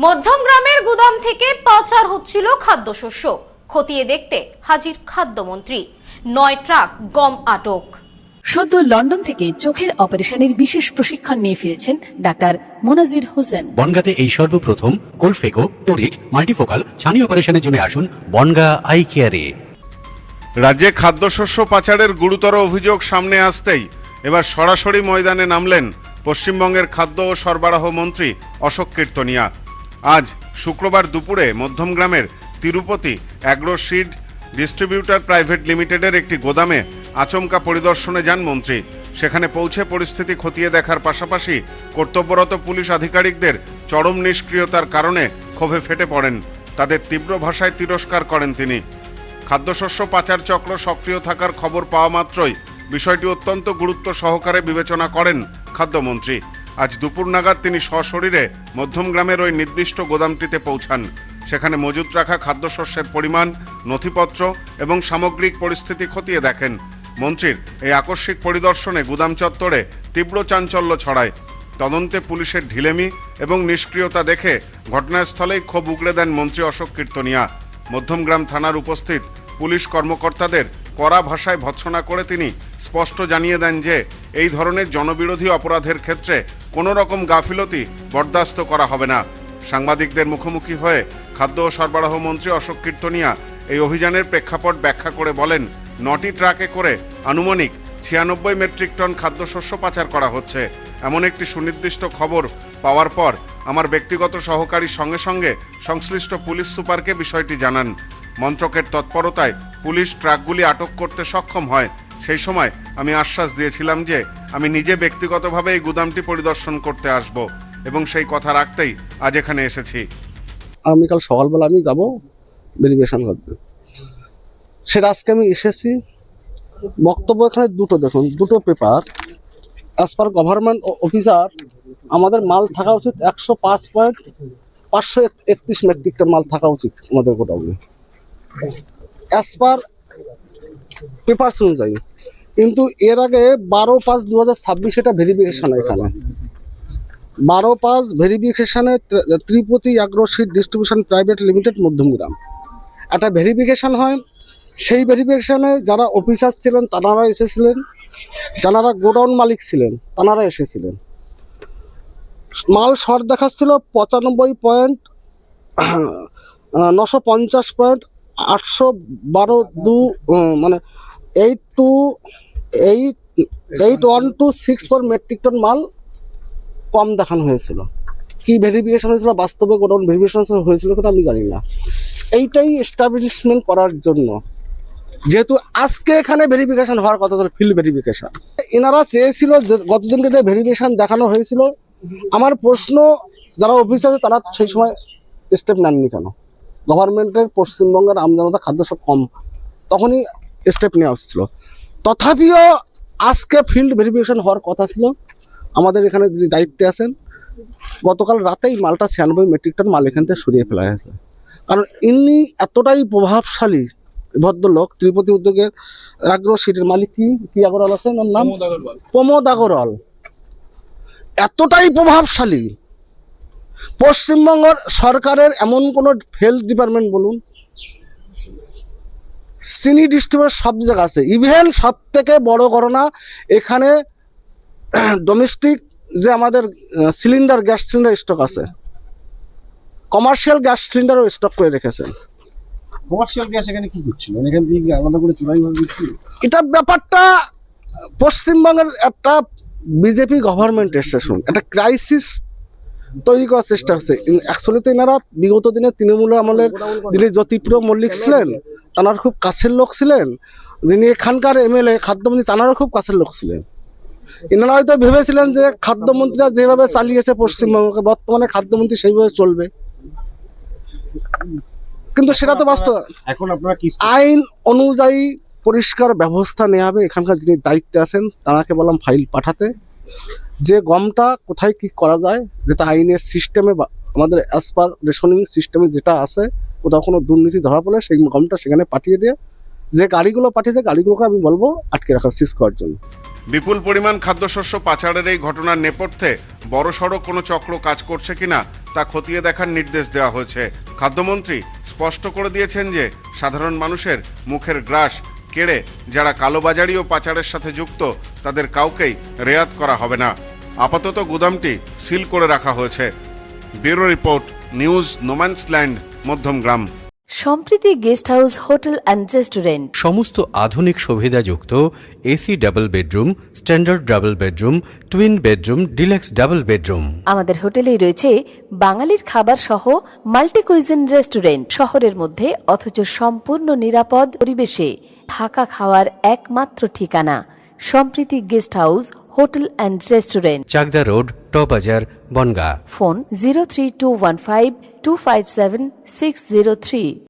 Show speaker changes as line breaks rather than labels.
মধ্যমগ্রামের গুদাম থেকে পাচার হচ্ছিল খাদ্যশস্য। খতিয়ে দেখতে হাজির খাদ্যমন্ত্রী। 9 ট্রাক গম আটক।
সদ্য লন্ডন থেকে চোখের অপারেশনের বিশেষ প্রশিক্ষণ নিয়ে ফিরেছেন ডাক্তার মোনাজির হোসেন।
বনগাঁতে এই সর্বপ্রথম কোলফেকো, টোরিক, মাল্টিফোকাল ছানি অপারেশনের জন্য আসুন বনগাঁ আই কেয়ারে।
রাজ্যে খাদ্যশস্য পাচারের গুরুতর অভিযোগ সামনে আসতেই এবার সরাসরি ময়দানে নামলেন পশ্চিমবঙ্গের খাদ্য ও সরবরাহ মন্ত্রী অশোক কীর্তনিয়া। আজ শুক্রবার দুপুরে মধ্যমগ্রামের Tirupati agro seed distributor private লিমিটেডের একটি গোদামে আচমকা পরিদর্শনে যান মন্ত্রী। সেখানে পৌঁছে পরিস্থিতি খতিয়ে দেখার পাশাপাশি কর্তব্যরত পুলিশ আধিকারিকদের চরম নিষ্ক্রিয়তার কারণে ক্ষোভে ফেটে পড়েন। তাদের তীব্র ভাষায় তিরস্কার করেন তিনি। খাদ্যশস্য পাচার চক্র সক্রিয় থাকার খবর পাওয়া মাত্রই বিষয়টি অত্যন্ত গুরুত্ব সহকারে বিবেচনা করেন খাদ্যমন্ত্রী। আজ দুপুর নাগাদ তিনি সশরীরে মধ্যমগ্রামের ওই নির্দিষ্ট গোদামটিতে পৌঁছান। সেখানে মজুত রাখা খাদ্যশস্যের পরিমাণ, নথিপত্র এবং সামগ্রিক পরিস্থিতি খতিয়ে দেখেন। মন্ত্রীর এই আকস্মিক পরিদর্শনে গুদাম চত্বরে তীব্র চাঞ্চল্য ছড়ায়। তদন্তে পুলিশের ঢিলেমি এবং নিষ্ক্রিয়তা দেখে ঘটনাস্থলেই ক্ষোভ উগড়ে দেন মন্ত্রী অশোক কীর্তনিয়া। মধ্যমগ্রাম থানার উপস্থিত পুলিশ কর্মকর্তাদের কড়া ভাষায় ভৎসনা করে তিনি স্পষ্ট জানিয়ে দেন যে এই ধরনের জনবিরোধী অপরাধের ক্ষেত্রে কোনো রকম গাফিলতি বরদাস্ত করা হবে না। সাংবাদিকদের মুখোমুখি হয়ে খাদ্য ও সরবরাহ মন্ত্রী অশোক কীর্তনিয়া এই অভিযানের প্রেক্ষাপট ব্যাখ্যা করে বলেন, 9টি ট্রাকে করে আনুমানিক 96 মেট্রিক টন খাদ্যশস্য পাচার করা হচ্ছে। এমন একটি সুনির্দিষ্ট খবর পাওয়ার পর আমার ব্যক্তিগত সহকারীর সঙ্গে সঙ্গে সংশ্লিষ্ট পুলিশ সুপারকে বিষয়টি জানান। মন্ত্রকের তৎপরতায় পুলিশ ট্রাকগুলি আটক করতে সক্ষম হয়। সেই সময় আমি আশ্বাস দিয়েছিলাম যে আমি নিজে ব্যক্তিগতভাবে এই গুদামটি পরিদর্শন করতে আসব এবং সেই কথা রাখতেই আজ এখানে এসেছি।
আমি কাল সকালবেলা আমি যাব ভেরিফিকেশন করতে, সেটা আজকে আমি এসেছি। বক্তব্য এখানে দুটো, দেখুন দুটো paper. As per government officer আমাদের মাল থাকা উচিত 105.531 মেট্রিক টন মাল থাকা উচিত আমাদের গোডাউনে অ্যাজ পার পেপারস অনুযায়ী। কিন্তু এর আগে 12/5/2026 এটা ভেরিফিকেশন, এখানে 12/5 ভেরিফিকেশনে Tirupati agro seed distribution private limited Madhyamgram একটা ভেরিফিকেশন হয়। সেই ভেরিফিকেশনে যারা অফিসার ছিলেন তারা এসেছিলেন, যারা গোডাউন মালিক ছিলেন তারা এসেছিলেন। মাল শর্ট দেখাচ্ছিল 95.950.812 মানে 81264 মেট্রিক টন মাল কম দেখানো হয়েছিল। কি ভেরিফিকেশন হয়েছিল, বাস্তবে গোডাউন ভেরিফিকেশন হয়েছিল কিনা আমি জানি না। এইটাই এস্টাবলিশমেন্ট করার জন্য, যেহেতু আজকে এখানে ভেরিফিকেশন হওয়ার কথা ছিল, ফিল্ড ভেরিফিকেশন, এনারা চেয়েছিল গতদিনকে যে ভেরিফিকেশন দেখানো হয়েছিল। আমার প্রশ্ন, যারা অফিসার তারা সেই সময় স্টেপ নেননি কেন? গভর্নমেন্টের পশ্চিমবঙ্গের আমজনতা খাদ্যশস্য কম, তখনই স্টেপ নেওয়া হচ্ছিল। তথাপিও আজকে ফিল্ড ভেরিফিকেশন হওয়ার কথা ছিল। আমাদের এখানে যিনি দায়িত্বে আছেন, গতকাল রাতেই মালটা 96 মেট্রিক টন মাল এখান থেকে সরিয়ে ফেলা হয়েছে। কারণ ইনি এতটাই প্রভাবশালী ভদ্রলোক। ত্রিপতি উদ্যোগের অ্যাগ্রো সিডের মালিক কি আগরওয়াল আছেন, ওর নাম প্রমোদ আগরওয়াল। এতটাই প্রভাবশালী পশ্চিমবঙ্গের সরকারের এমন কোনো হেলথ ডিপার্টমেন্ট বলুন, চিনি ডিস্ট্রিবিউটর সব জায়গা আছে। ইভেন সব থেকে বড় ঘটনা, এখানে ডোমেস্টিক যে আমাদের সিলিন্ডার, গ্যাস সিলিন্ডার স্টক আছে, কমার্শিয়াল গ্যাস সিলিন্ডারও স্টক করে রেখেছেন।
কমার্শিয়াল গ্যাস এখানে কি করছিল? এখান থেকে আলাদা করে চুরাই ভাবে দিচ্ছিল।
এটা ব্যাপারটা পশ্চিমবঙ্গের একটা বিজেপি গভর্নমেন্ট এসছে, শুনুন, একটা ক্রাইসিস তৈরি করার চেষ্টা হচ্ছে। অ্যাকচুয়ালি তো এনারা বিগত দিনে তৃণমূল আমলের যিনি জ্যোতিপ্রিয় মল্লিক ছিলেন তাঁর খুব কাছের লোক ছিলেন, যিনি এখানকার এমএলএ খাদ্যমন্ত্রী তাঁরও খুব কাছের লোক ছিলেন। এনারা হয়তো ভেবেছিলেন যে খাদ্যমন্ত্রীরা যেভাবে চালিয়েছে পশ্চিমবঙ্গকে, বর্তমানে খাদ্যমন্ত্রী সেইভাবে চলবে, কিন্তু সেটা তো বাস্তব।
এখন আপনারা কি
আইন অনুযায়ী পরিষ্কার ব্যবস্থা নেওয়া হবে। এখানকার যিনি দায়িত্বে আছেন তাঁকে বললাম ফাইল পাঠাতে, যে গমটা কোথায় কি করা যায়, যেটা আইনের সিস্টেমে আমাদের অ্যাজ পার রেশনিং সিস্টেমে যেটা আছে, কোথাও কোনো দুর্নীতি ধরা পড়লে সেই গমটা সেখানে পাঠিয়ে দিয়ে, যে গাড়িগুলো পাঠিয়েছে গাড়িগুলোকে আমি বলবো আটকে রাখা, সিজ করার জন্য।
বিপুল পরিমাণ খাদ্যশস্য পাচারের এই ঘটনার নেপথ্যে বড়সড় কোনো চক্র কাজ করছে কিনা তা খতিয়ে দেখার নির্দেশ দেওয়া হয়েছে। খাদ্যমন্ত্রী স্পষ্ট করে দিয়েছেন যে সাধারণ মানুষের মুখের গ্রাস কেড়ে যারা কালোবাজারি ও পাচারের সাথে যুক্ত তাদের কাউকেই রেয়াত করা হবে না। আপাতত গুদামটি সিল করে রাখা হয়েছে। Bureau report, news no man's land, Madhyamgram.
Sampriti guest house hotel and restaurant,
সমস্ত আধুনিক সুবিধাযুক্ত AC double bedroom, standard double bedroom, twin bedroom, deluxe double bedroom.
আমাদের হোটেলেই রয়েছে বাঙালির খাবার সহ মাল্টি কুইজিন রেস্টুরেন্ট। শহরের মধ্যে অথচ সম্পূর্ণ নিরাপদ পরিবেশে থাকা খাওয়ার একমাত্র ঠিকানা Sampriti guest house hotel and restaurant,
Chakdah road, টবাজার, বনগাঁ।
ফোন 03215257603।